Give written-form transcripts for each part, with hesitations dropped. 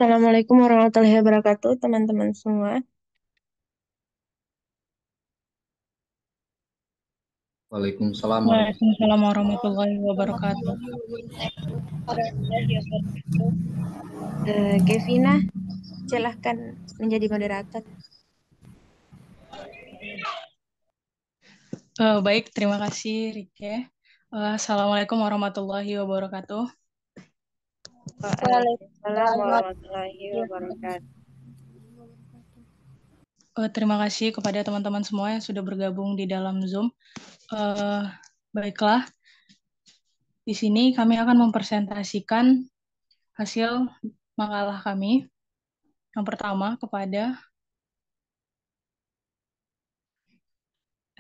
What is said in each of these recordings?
Assalamualaikum warahmatullahi wabarakatuh, teman-teman semua. Waalaikumsalam Waalaikumsalam warahmatullahi wabarakatuh. Kevina, silahkan menjadi moderator. Baik, terima kasih Rike. Assalamualaikum warahmatullahi wabarakatuh. Waalaikumsalam warahmatullahi wabarakatuh. Terima kasih kepada teman-teman semua yang sudah bergabung di dalam Zoom. Baiklah, di sini kami akan mempresentasikan hasil makalah kami. Yang pertama kepada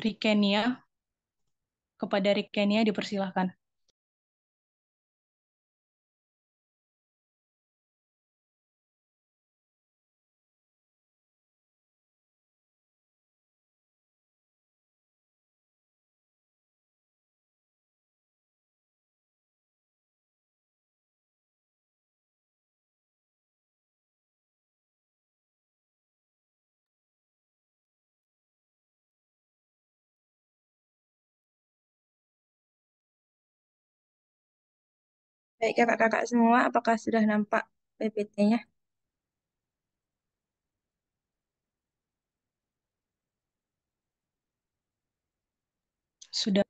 Rikenia. Kepada Rikenia dipersilahkan. Baik, kakak-kakak semua, apakah sudah nampak PPT-nya? Sudah.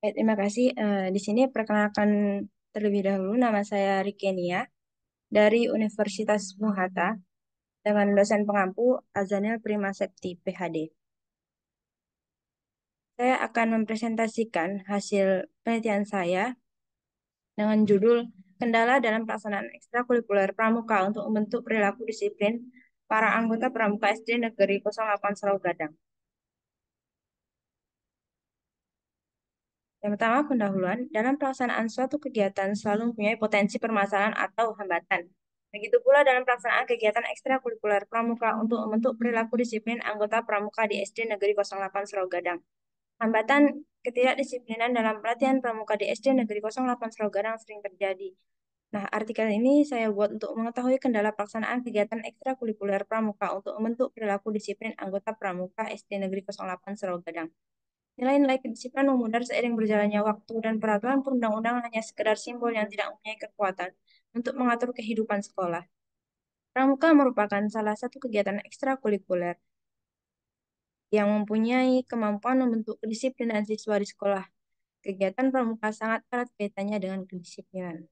Baik, terima kasih. Di sini perkenalkan terlebih dahulu, nama saya Rikenia dari Universitas Muhatta dengan dosen pengampu Azanil Prima Septi, PhD. Saya akan mempresentasikan hasil penelitian saya dengan judul Kendala dalam Pelaksanaan Ekstrakurikuler Pramuka untuk Membentuk Perilaku Disiplin para Anggota Pramuka SD Negeri 08 Serau Gadang. Yang pertama, pendahuluan. Dalam pelaksanaan suatu kegiatan selalu mempunyai potensi permasalahan atau hambatan. Begitu pula dalam pelaksanaan kegiatan ekstrakurikuler pramuka untuk membentuk perilaku disiplin anggota pramuka di SD Negeri 08 Serau Gadang. Hambatan ketidakdisiplinan dalam pelatihan pramuka di SD Negeri 08 Serau Gadang sering terjadi. Nah, artikel ini saya buat untuk mengetahui kendala pelaksanaan kegiatan ekstrakurikuler pramuka untuk membentuk perilaku disiplin anggota pramuka SD Negeri 08 Serau Gadang. Nilai-nilai kedisiplinan memudar seiring berjalannya waktu dan peraturan perundang-undangan hanya sekedar simbol yang tidak mempunyai kekuatan untuk mengatur kehidupan sekolah. Pramuka merupakan salah satu kegiatan ekstrakurikuler yang mempunyai kemampuan membentuk kedisiplinan siswa di sekolah. Kegiatan pramuka sangat erat kaitannya dengan kedisiplinan.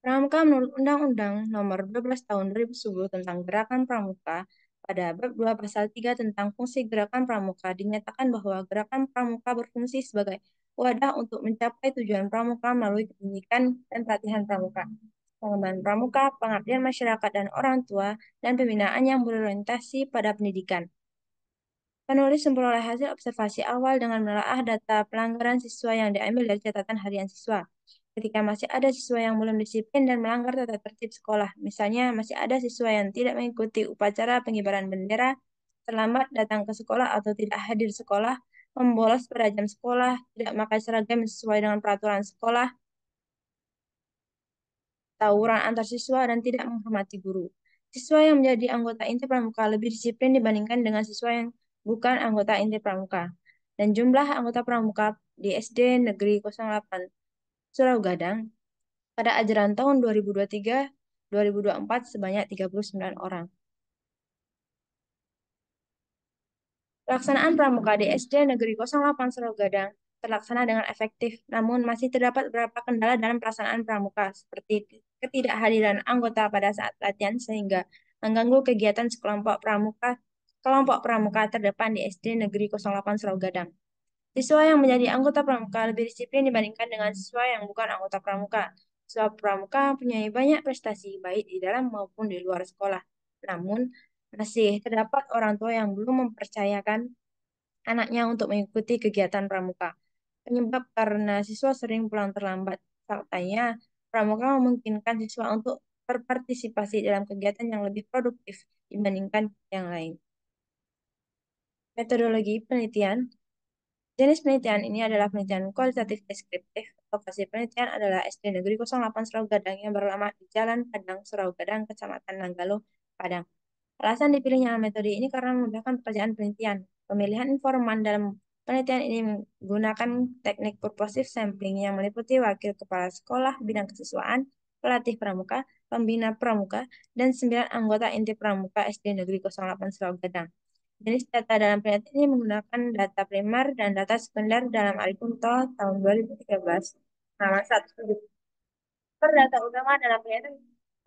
Pramuka menurut Undang-Undang Nomor 12 Tahun 2010 tentang Gerakan Pramuka, pada bab 2 pasal 3 tentang fungsi gerakan pramuka dinyatakan bahwa gerakan pramuka berfungsi sebagai wadah untuk mencapai tujuan pramuka melalui pendidikan dan pelatihan pramuka, pengembangan pramuka, pengabdian masyarakat dan orang tua, dan pembinaan yang berorientasi pada pendidikan. Penulis memperoleh hasil observasi awal dengan menelaah data pelanggaran siswa yang diambil dari catatan harian siswa. Ketika masih ada siswa yang belum disiplin dan melanggar tata tertib sekolah, misalnya masih ada siswa yang tidak mengikuti upacara pengibaran bendera, terlambat datang ke sekolah atau tidak hadir sekolah, membolos pada jam sekolah, tidak memakai seragam sesuai dengan peraturan sekolah, tawuran antar siswa, dan tidak menghormati guru. Siswa yang menjadi anggota inti pramuka lebih disiplin dibandingkan dengan siswa yang bukan anggota inti pramuka. Dan jumlah anggota pramuka di SD Negeri 08 Surau Gadang pada ajaran tahun 2023-2024 sebanyak 39 orang. Pelaksanaan pramuka di SD Negeri 08 Surau Gadang terlaksana dengan efektif, namun masih terdapat beberapa kendala dalam pelaksanaan pramuka, seperti ketidakhadiran anggota pada saat latihan sehingga mengganggu kegiatan kelompok pramuka terdepan di SD Negeri 08 Surau Gadang. Siswa yang menjadi anggota pramuka lebih disiplin dibandingkan dengan siswa yang bukan anggota pramuka. Siswa pramuka mempunyai banyak prestasi baik di dalam maupun di luar sekolah. Namun, masih terdapat orang tua yang belum mempercayakan anaknya untuk mengikuti kegiatan pramuka. Penyebab karena siswa sering pulang terlambat. Faktanya, pramuka memungkinkan siswa untuk berpartisipasi dalam kegiatan yang lebih produktif dibandingkan yang lain. Metodologi penelitian. Jenis penelitian ini adalah penelitian kualitatif deskriptif. Lokasi penelitian adalah SD Negeri 08 Surau Gadang yang beralamat di Jalan Padang, Surau Gadang, Kecamatan Nanggalo, Padang. Alasan dipilihnya metode ini karena memudahkan pekerjaan penelitian. Pemilihan informan dalam penelitian ini menggunakan teknik purposive sampling yang meliputi wakil kepala sekolah, bidang kesiswaan, pelatih pramuka, pembina pramuka, dan 9 anggota inti pramuka SD Negeri 08 Surau Gadang. Jenis data dalam penelitian ini menggunakan data primer dan data sekunder dalam Arikunto tahun 2013. Nama satu. Data utama dalam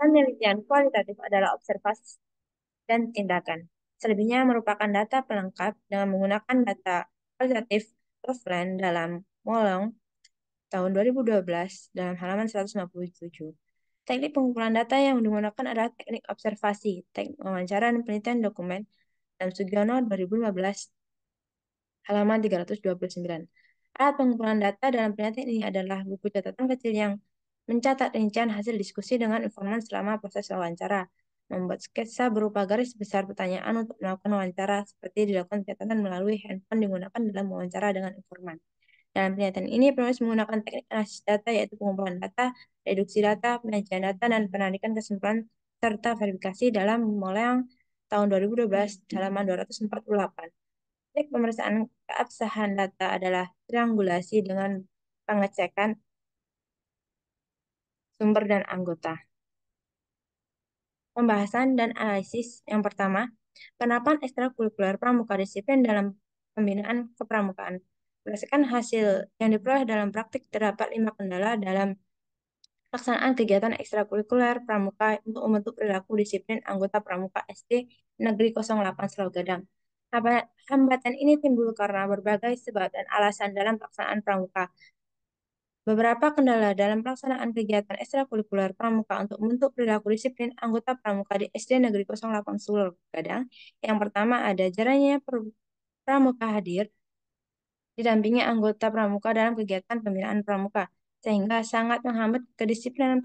penelitian kualitatif adalah observasi dan tindakan. Selebihnya merupakan data pelengkap dengan menggunakan data kualitatif offline dalam Molong tahun 2012 dalam halaman 157. Teknik pengumpulan data yang digunakan adalah teknik observasi, teknik wawancara dan penelitian dokumen dalam Sugiono 2015 halaman 329. Alat pengumpulan data dalam penelitian ini adalah buku catatan kecil yang mencatat rincian hasil diskusi dengan informan selama proses wawancara, membuat sketsa berupa garis besar pertanyaan untuk melakukan wawancara seperti dilakukan catatan melalui handphone digunakan dalam wawancara dengan informan. Dalam penelitian ini, penulis menggunakan teknik analisis data yaitu pengumpulan data, reduksi data, penyajian data, dan penarikan kesimpulan serta verifikasi dalam Molang tahun 2012 halaman 248. Teknik pemeriksaan keabsahan data adalah triangulasi dengan pengecekan sumber dan anggota. Pembahasan dan analisis yang pertama, penerapan ekstrakurikuler pramuka disiplin dalam pembinaan kepramukaan. Berdasarkan hasil yang diperoleh dalam praktik, terdapat 5 kendala dalam pelaksanaan kegiatan ekstrakurikuler pramuka untuk membentuk perilaku disiplin anggota pramuka SD Negeri 08 Surau Gadang. Hambatan ini timbul karena berbagai sebab dan alasan dalam pelaksanaan pramuka. Beberapa kendala dalam pelaksanaan kegiatan ekstrakurikuler pramuka untuk membentuk perilaku disiplin anggota pramuka di SD Negeri 08 Surau Gadang. Yang pertama ada jarangnya pramuka hadir didampingi anggota pramuka dalam kegiatan pembinaan pramuka, sehingga sangat menghambat kedisiplinan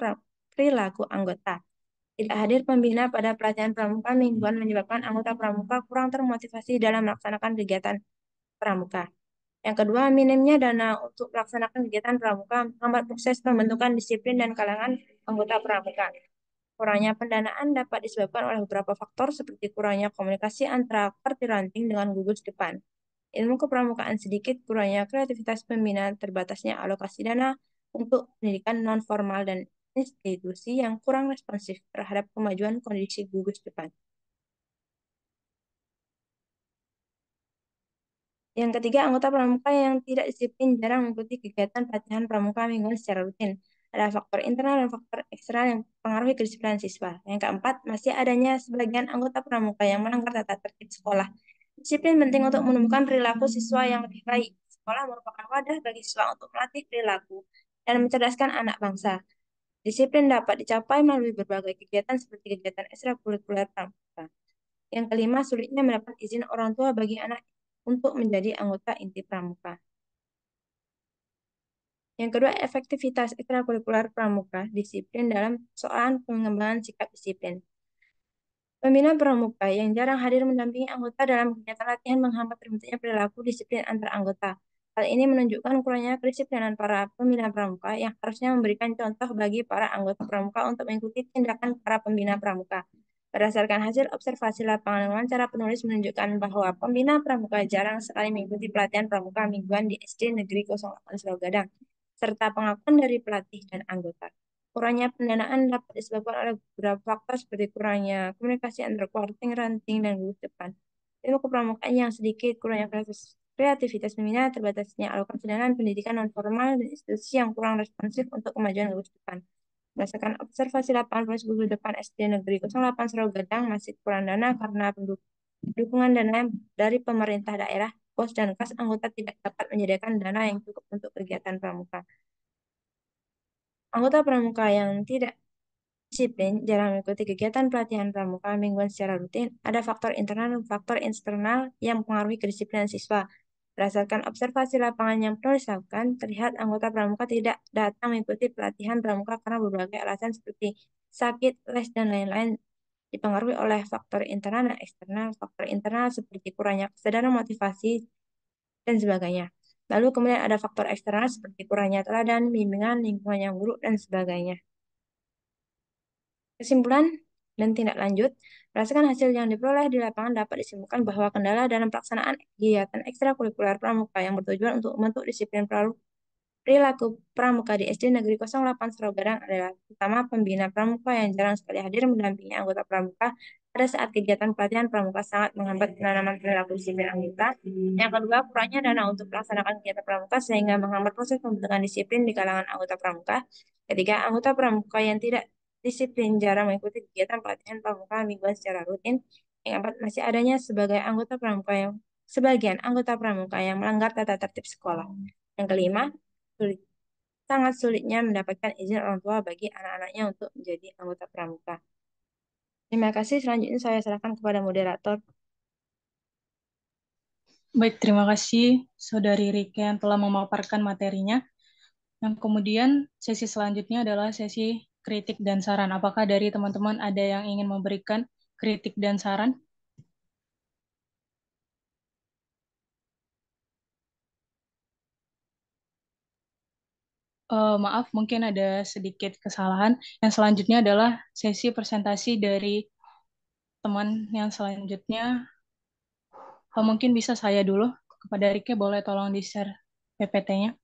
perilaku anggota. Tidak hadir pembina pada pelatihan pramuka mingguan menyebabkan anggota pramuka kurang termotivasi dalam melaksanakan kegiatan pramuka. Yang kedua, minimnya dana untuk melaksanakan kegiatan pramuka menghambat proses pembentukan disiplin dan kalangan anggota pramuka. Kurangnya pendanaan dapat disebabkan oleh beberapa faktor seperti kurangnya komunikasi antara parti ranting dengan gugus depan, ilmu kepramukaan sedikit, kurangnya kreativitas pembina, terbatasnya alokasi dana untuk pendidikan non-formal, dan institusi yang kurang responsif terhadap kemajuan kondisi gugus depan. Yang ketiga, anggota pramuka yang tidak disiplin jarang mengikuti kegiatan pelatihan pramuka mingguan secara rutin. Ada faktor internal dan faktor eksternal yang mempengaruhi kedisiplinan siswa. Yang keempat, masih adanya sebagian anggota pramuka yang melanggar tata tertib sekolah. Disiplin penting untuk menemukan perilaku siswa yang lebih baik. Sekolah merupakan wadah bagi siswa untuk melatih perilaku dan mencerdaskan anak bangsa. Disiplin dapat dicapai melalui berbagai kegiatan seperti kegiatan ekstrakurikuler pramuka. Yang kelima, sulitnya mendapat izin orang tua bagi anak untuk menjadi anggota inti pramuka. Yang kedua, efektivitas ekstrakurikuler pramuka disiplin dalam soalan pengembangan sikap disiplin. Pembina pramuka yang jarang hadir mendampingi anggota dalam kegiatan latihan menghambat terbentuknya perilaku disiplin antar anggota. Hal ini menunjukkan kurangnya kedisiplinan para pembina pramuka yang harusnya memberikan contoh bagi para anggota pramuka untuk mengikuti tindakan para pembina pramuka. Berdasarkan hasil observasi lapangan dan wawancara, penulis menunjukkan bahwa pembina pramuka jarang sekali mengikuti pelatihan pramuka mingguan di SD Negeri 08 Surau Gadang, serta pengakuan dari pelatih dan anggota. Kurangnya pendanaan dapat disebabkan oleh beberapa faktor seperti kurangnya komunikasi antara korting, ranting, dan gugus depan. Ilmu kepramukaan yang sedikit, kurangnya kreativitas pembina, terbatasnya alokasi dana pendidikan non-formal, dan institusi yang kurang responsif untuk kemajuan gugus depan. Berdasarkan observasi lapangan proses gugus depan SD Negeri 08 Surau Gadang masih kurang dana karena dukungan dana dari pemerintah daerah, pos dan kas anggota tidak dapat menyediakan dana yang cukup untuk kegiatan pramuka. Anggota pramuka yang tidak disiplin jarang mengikuti kegiatan pelatihan pramuka mingguan secara rutin. Ada faktor internal dan faktor eksternal yang mempengaruhi kedisiplinan siswa. Berdasarkan observasi lapangan yang penulis lakukan, terlihat anggota pramuka tidak datang mengikuti pelatihan pramuka karena berbagai alasan seperti sakit, les, dan lain-lain. dipengaruhi oleh faktor internal dan eksternal. Faktor internal seperti kurangnya kesadaran motivasi dan sebagainya. Lalu kemudian ada faktor eksternal seperti kurangnya teladan, bimbingan, lingkungan yang buruk, dan sebagainya. Kesimpulan dan tindak lanjut, berdasarkan hasil yang diperoleh di lapangan dapat disimpulkan bahwa kendala dalam pelaksanaan kegiatan ekstrakurikuler pramuka yang bertujuan untuk membentuk disiplin perilaku pramuka di SD Negeri 08 Sarabarang adalah pertama, pembina pramuka yang jarang sekali hadir mendampingi anggota pramuka pada saat kegiatan pelatihan pramuka sangat menghambat penanaman perilaku disiplin anggota. Yang kedua, kurangnya dana untuk melaksanakan kegiatan pramuka sehingga menghambat proses pembentukan disiplin di kalangan anggota pramuka. Ketiga, anggota pramuka yang tidak disiplin jarang mengikuti kegiatan pelatihan pramuka mingguan secara rutin. Yang keempat, masih adanya sebagian anggota pramuka yang melanggar tata tertib sekolah. Yang kelima, sulit, sangat sulitnya mendapatkan izin orang tua bagi anak-anaknya untuk menjadi anggota pramuka. Terima kasih. Selanjutnya saya serahkan kepada moderator. Baik, terima kasih Saudari Rike yang telah memaparkan materinya. Yang kemudian sesi selanjutnya adalah sesi kritik dan saran. Apakah dari teman-teman ada yang ingin memberikan kritik dan saran? Maaf, mungkin ada sedikit kesalahan. Yang selanjutnya adalah sesi presentasi dari teman yang selanjutnya. Mungkin bisa saya dulu. Kepada Rike, boleh tolong di-share PPT-nya.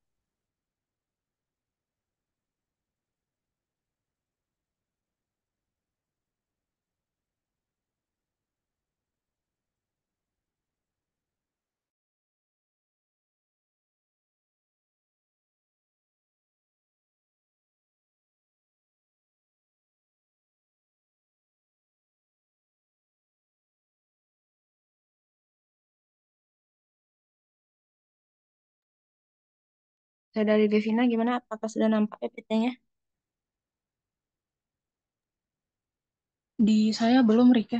Saya dari Devina, gimana? Apakah sudah nampak PPT-nya? Di saya belum, Rike.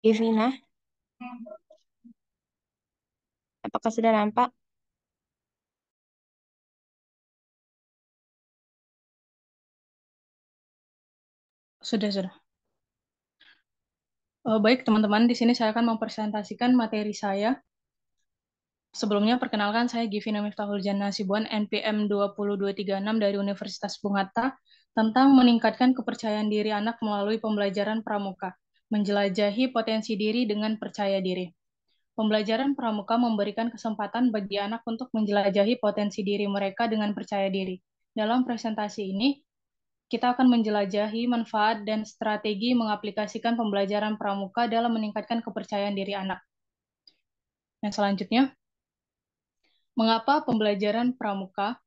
Devina, apakah sudah nampak? Sudah. Baik, teman-teman, di sini saya akan mempresentasikan materi saya. Sebelumnya, perkenalkan saya Givina Miftahul Jannah Hasibuan, NPM 20236 dari Universitas Bung Hatta, tentang meningkatkan kepercayaan diri anak melalui pembelajaran pramuka, menjelajahi potensi diri dengan percaya diri. Pembelajaran pramuka memberikan kesempatan bagi anak untuk menjelajahi potensi diri mereka dengan percaya diri. Dalam presentasi ini, kita akan menjelajahi manfaat dan strategi mengaplikasikan pembelajaran pramuka dalam meningkatkan kepercayaan diri anak. Yang selanjutnya, mengapa pembelajaran pramuka?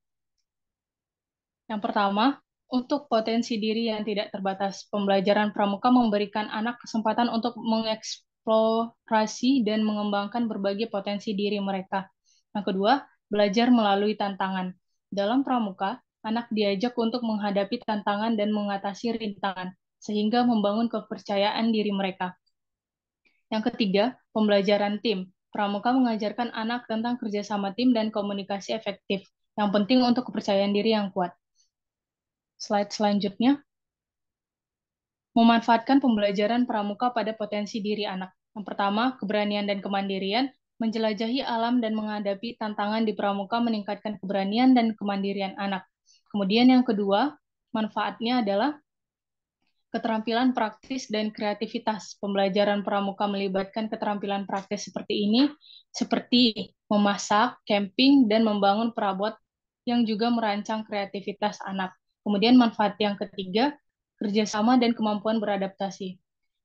Yang pertama, untuk potensi diri yang tidak terbatas. Pembelajaran pramuka memberikan anak kesempatan untuk mengeksplorasi dan mengembangkan berbagai potensi diri mereka. Yang kedua, belajar melalui tantangan. Dalam pramuka, anak diajak untuk menghadapi tantangan dan mengatasi rintangan, sehingga membangun kepercayaan diri mereka. Yang ketiga, pembelajaran tim. Pramuka mengajarkan anak tentang kerjasama tim dan komunikasi efektif, yang penting untuk kepercayaan diri yang kuat. Slide selanjutnya, memanfaatkan pembelajaran pramuka pada potensi diri anak. Yang pertama, keberanian dan kemandirian, menjelajahi alam dan menghadapi tantangan di pramuka meningkatkan keberanian dan kemandirian anak. Kemudian yang kedua, manfaatnya adalah keterampilan praktis dan kreativitas. Pembelajaran pramuka melibatkan keterampilan praktis seperti memasak, camping, dan membangun perabot yang juga merancang kreativitas anak. Kemudian manfaat yang ketiga, kerjasama dan kemampuan beradaptasi.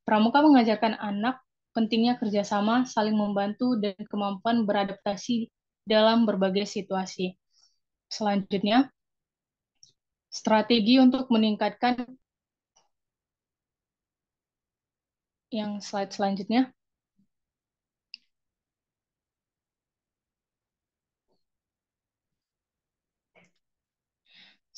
Pramuka mengajarkan anak pentingnya kerjasama, saling membantu, dan kemampuan beradaptasi dalam berbagai situasi. Selanjutnya, strategi untuk meningkatkan yang slide selanjutnya.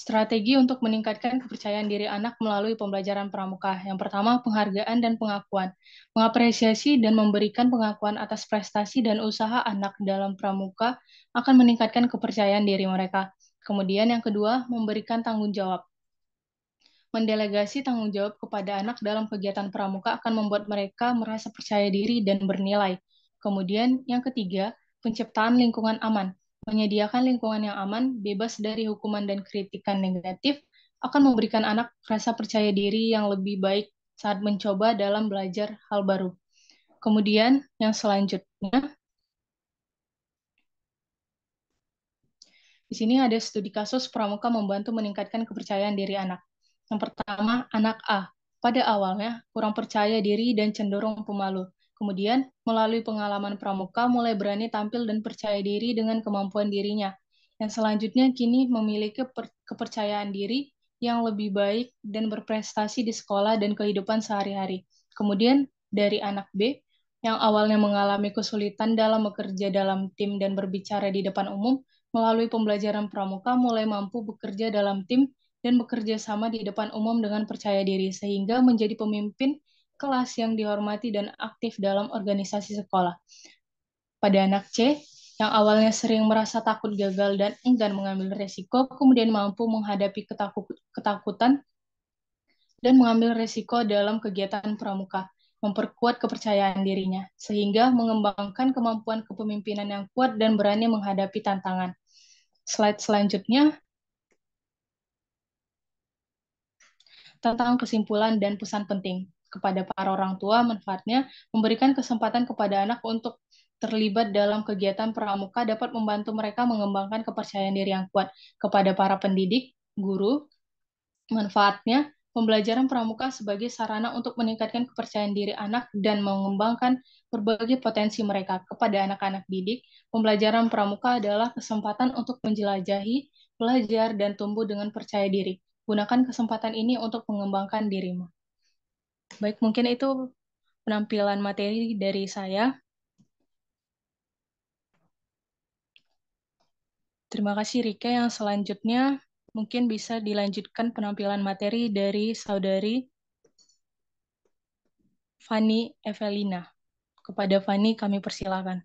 Strategi untuk meningkatkan kepercayaan diri anak melalui pembelajaran pramuka. Yang pertama, penghargaan dan pengakuan. Mengapresiasi dan memberikan pengakuan atas prestasi dan usaha anak dalam pramuka akan meningkatkan kepercayaan diri mereka. Kemudian yang kedua, memberikan tanggung jawab. Mendelegasi tanggung jawab kepada anak dalam kegiatan pramuka akan membuat mereka merasa percaya diri dan bernilai. Kemudian yang ketiga, penciptaan lingkungan aman. Menyediakan lingkungan yang aman, bebas dari hukuman dan kritikan negatif, akan memberikan anak rasa percaya diri yang lebih baik saat mencoba dalam belajar hal baru. Kemudian yang selanjutnya, di sini ada studi kasus pramuka membantu meningkatkan kepercayaan diri anak. Yang pertama, anak A. Pada awalnya, kurang percaya diri dan cenderung pemalu. Kemudian, melalui pengalaman pramuka, mulai berani tampil dan percaya diri dengan kemampuan dirinya. Yang selanjutnya, kini memiliki kepercayaan diri yang lebih baik dan berprestasi di sekolah dan kehidupan sehari-hari. Kemudian, dari anak B, yang awalnya mengalami kesulitan dalam bekerja dalam tim dan berbicara di depan umum, melalui pembelajaran pramuka mulai mampu bekerja dalam tim dan bekerja sama di depan umum dengan percaya diri, sehingga menjadi pemimpin kelas yang dihormati dan aktif dalam organisasi sekolah. Pada anak C, yang awalnya sering merasa takut gagal dan enggan mengambil resiko, kemudian mampu menghadapi ketakutan dan mengambil resiko dalam kegiatan pramuka, memperkuat kepercayaan dirinya, sehingga mengembangkan kemampuan kepemimpinan yang kuat dan berani menghadapi tantangan. Slide selanjutnya tentang kesimpulan dan pesan penting kepada para orang tua. Manfaatnya memberikan kesempatan kepada anak untuk terlibat dalam kegiatan pramuka dapat membantu mereka mengembangkan kepercayaan diri yang kuat. Kepada para pendidik, guru, manfaatnya pembelajaran pramuka sebagai sarana untuk meningkatkan kepercayaan diri anak dan mengembangkan berbagai potensi mereka. Kepada anak-anak didik, pembelajaran pramuka adalah kesempatan untuk menjelajahi, belajar, dan tumbuh dengan percaya diri. Gunakan kesempatan ini untuk mengembangkan dirimu. Baik, mungkin itu penampilan materi dari saya. Terima kasih Rika. Yang selanjutnya mungkin bisa dilanjutkan penampilan materi dari saudari Fani Evelina. Kepada Fani kami persilakan.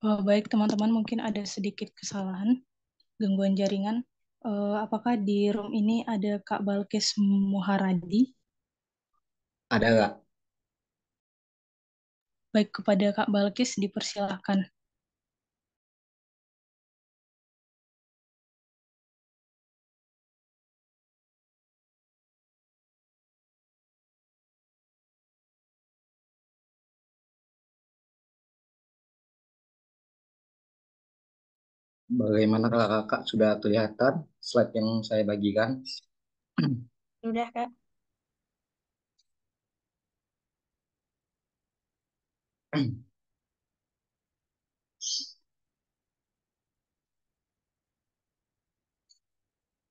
Baik teman-teman, mungkin ada sedikit kesalahan, gangguan jaringan. Apakah di room ini ada Kak Balkis Muharadi? Ada nggak? Baik, kepada Kak Balkis dipersilahkan. Bagaimana kakak sudah kelihatan slide yang saya bagikan? Sudah, Kak.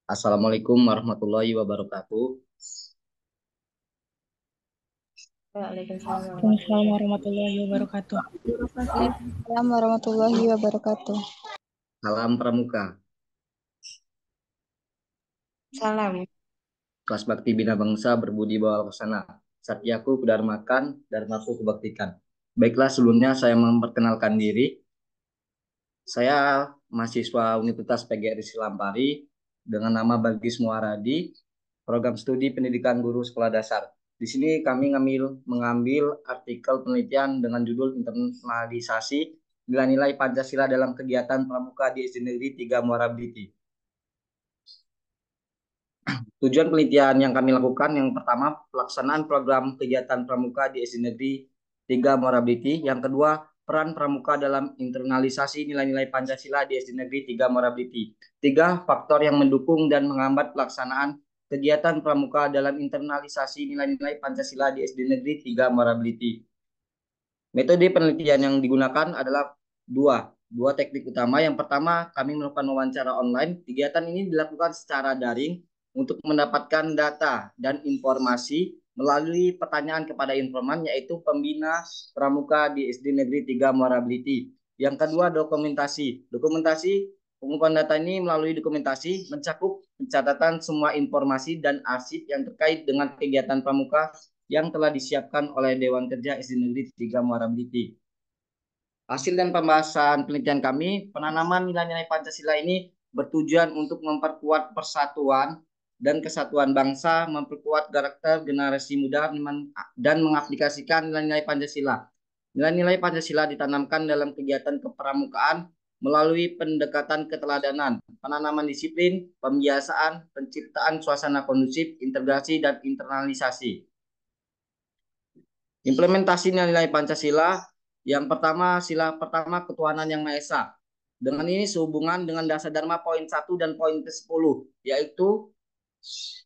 Assalamualaikum warahmatullahi wabarakatuh. Waalaikumsalam Assalamualaikum warahmatullahi warahmatullahi wabarakatuh. Waalaikumsalam warahmatullahi wabarakatuh. Salam Pramuka, Salam. kelas bakti bina bangsa berbudi bawal kesana. Satyaku kudarmakan, dharmaku kubaktikan. Baiklah, sebelumnya saya memperkenalkan diri. Saya mahasiswa Universitas PGRI Silampari dengan nama Balkis Muharadi, program studi pendidikan guru sekolah dasar. Di sini kami mengambil artikel penelitian dengan judul internalisasi nilai-nilai Pancasila dalam kegiatan pramuka di SD Negeri 3 Muara Bliti. Tujuan penelitian yang kami lakukan yang pertama pelaksanaan program kegiatan pramuka di SD Negeri 3 Muara Bliti. Yang kedua peran pramuka dalam internalisasi nilai-nilai Pancasila di SD Negeri 3 Muara Bliti. Tiga faktor yang mendukung dan menghambat pelaksanaan kegiatan pramuka dalam internalisasi nilai-nilai Pancasila di SD Negeri 3 Muara Bliti. Metode penelitian yang digunakan adalah dua teknik utama. Yang pertama, kami melakukan wawancara online. Kegiatan ini dilakukan secara daring untuk mendapatkan data dan informasi melalui pertanyaan kepada informan, yaitu pembina pramuka di SD Negeri 3 Muara Bliti. Yang kedua, dokumentasi. Pengumpulan data ini melalui dokumentasi mencakup pencatatan semua informasi dan arsip yang terkait dengan kegiatan pramuka yang telah disiapkan oleh Dewan Kerja SD Negeri 3 Muara Bliti. Hasil dan pembahasan penelitian kami, penanaman nilai-nilai Pancasila ini bertujuan untuk memperkuat persatuan dan kesatuan bangsa, memperkuat karakter generasi muda, dan mengaplikasikan nilai-nilai Pancasila. Nilai-nilai Pancasila ditanamkan dalam kegiatan kepramukaan melalui pendekatan keteladanan, penanaman disiplin, pembiasaan, penciptaan suasana kondusif, integrasi, dan internalisasi. Implementasi nilai Pancasila, yang pertama, sila pertama ketuhanan yang Maha Esa. Dengan ini sehubungan dengan dasar Dharma poin 1 dan poin ke-10, yaitu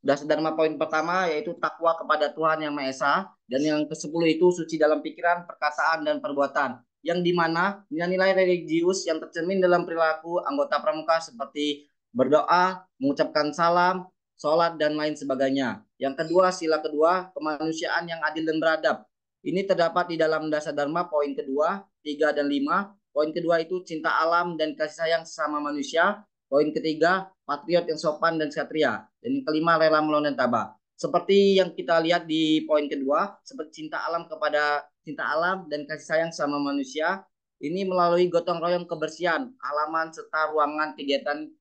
dasar Dharma poin pertama yaitu takwa kepada Tuhan yang Maha Esa, dan yang ke-10 itu suci dalam pikiran, perkataan, dan perbuatan. Yang dimana nilai-nilai religius yang tercermin dalam perilaku anggota pramuka seperti berdoa, mengucapkan salam, sholat, dan lain sebagainya. Yang kedua, sila kedua, kemanusiaan yang adil dan beradab. Ini terdapat di dalam dasar Dharma poin kedua, 3 dan 5. Poin kedua itu cinta alam dan kasih sayang sesama manusia. Poin ketiga, patriot yang sopan dan satria. Dan yang kelima, rela melawan dan tabah. Seperti yang kita lihat di poin kedua, seperti cinta alam dan kasih sayang sama manusia, ini melalui gotong royong kebersihan, halaman serta ruangan kegiatan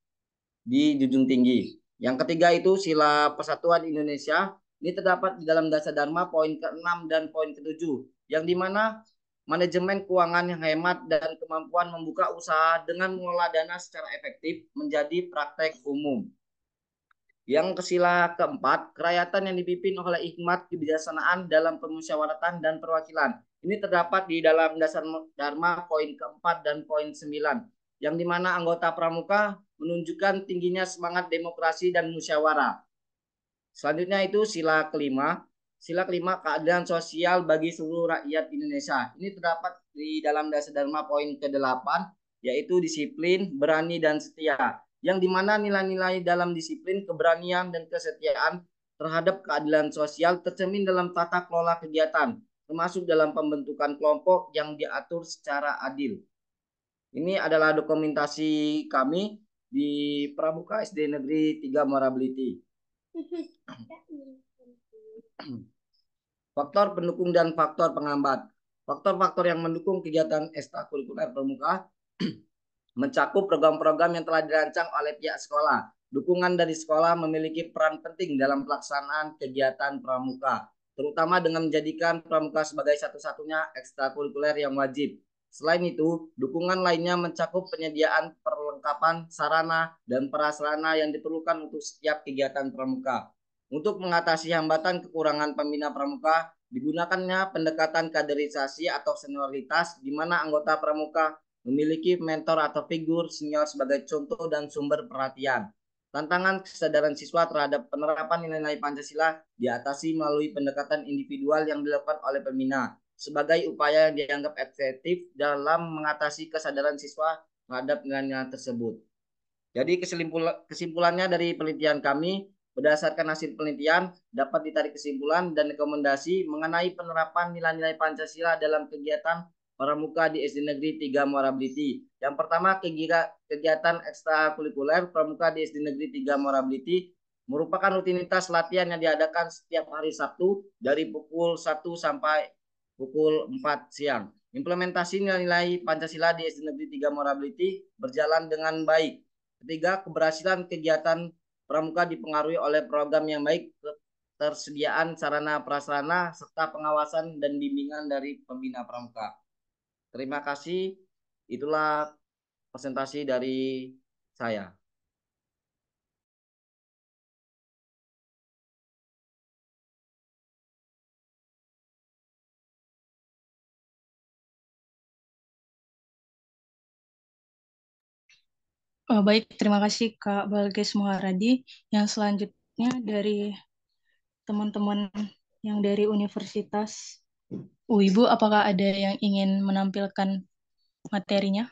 di junjung tinggi. Yang ketiga itu sila persatuan Indonesia. Ini terdapat di dalam dasar Dharma poin ke-6 dan poin ke-7, yang dimana manajemen keuangan yang hemat dan kemampuan membuka usaha dengan mengelola dana secara efektif menjadi praktek umum. Yang kesila keempat, kerakyatan yang dipimpin oleh hikmat kebijaksanaan dalam permusyawaratan dan perwakilan. Ini terdapat di dalam dasar Dharma poin keempat dan poin 9, yang dimana anggota pramuka menunjukkan tingginya semangat demokrasi dan musyawarah. Selanjutnya itu sila kelima. Sila kelima, keadilan sosial bagi seluruh rakyat Indonesia. Ini terdapat di dalam dasar Dharma poin ke-8, yaitu disiplin, berani, dan setia. Yang dimana nilai-nilai dalam disiplin, keberanian, dan kesetiaan terhadap keadilan sosial tercermin dalam tata kelola kegiatan, termasuk dalam pembentukan kelompok yang diatur secara adil. Ini adalah dokumentasi kami di Pramuka SD Negeri 3 Muara Bliti. Faktor pendukung dan faktor penghambat. Faktor-faktor yang mendukung kegiatan ekstrakurikuler pramuka mencakup program-program yang telah dirancang oleh pihak sekolah. Dukungan dari sekolah memiliki peran penting dalam pelaksanaan kegiatan pramuka, terutama dengan menjadikan pramuka sebagai satu-satunya ekstrakurikuler yang wajib. Selain itu, dukungan lainnya mencakup penyediaan perlengkapan sarana dan prasarana yang diperlukan untuk setiap kegiatan pramuka. Untuk mengatasi hambatan kekurangan pembina pramuka, digunakannya pendekatan kaderisasi atau senioritas di mana anggota pramuka memiliki mentor atau figur senior sebagai contoh dan sumber perhatian. Tantangan kesadaran siswa terhadap penerapan nilai-nilai Pancasila diatasi melalui pendekatan individual yang dilakukan oleh pembina sebagai upaya yang dianggap efektif dalam mengatasi kesadaran siswa terhadap nilai-nilai tersebut. Jadi kesimpulannya dari penelitian kami, berdasarkan hasil penelitian dapat ditarik kesimpulan dan rekomendasi mengenai penerapan nilai-nilai Pancasila dalam kegiatan pramuka di SD Negeri 3 Muara Bliti. Yang pertama, kegiatan ekstrakurikuler pramuka di SD Negeri 3 Muara Bliti merupakan rutinitas latihan yang diadakan setiap hari Sabtu dari pukul 1 sampai pukul 4 siang. Implementasi nilai-nilai Pancasila di SD Negeri 3 Muara Bliti berjalan dengan baik. Ketiga, keberhasilan kegiatan pramuka dipengaruhi oleh program yang baik, ketersediaan sarana prasarana, serta pengawasan dan bimbingan dari pembina pramuka. Terima kasih. Itulah presentasi dari saya. Baik, terima kasih Kak Balkis Muharadi. Yang selanjutnya dari teman-teman yang dari Universitas UIBU, apakah ada yang ingin menampilkan materinya?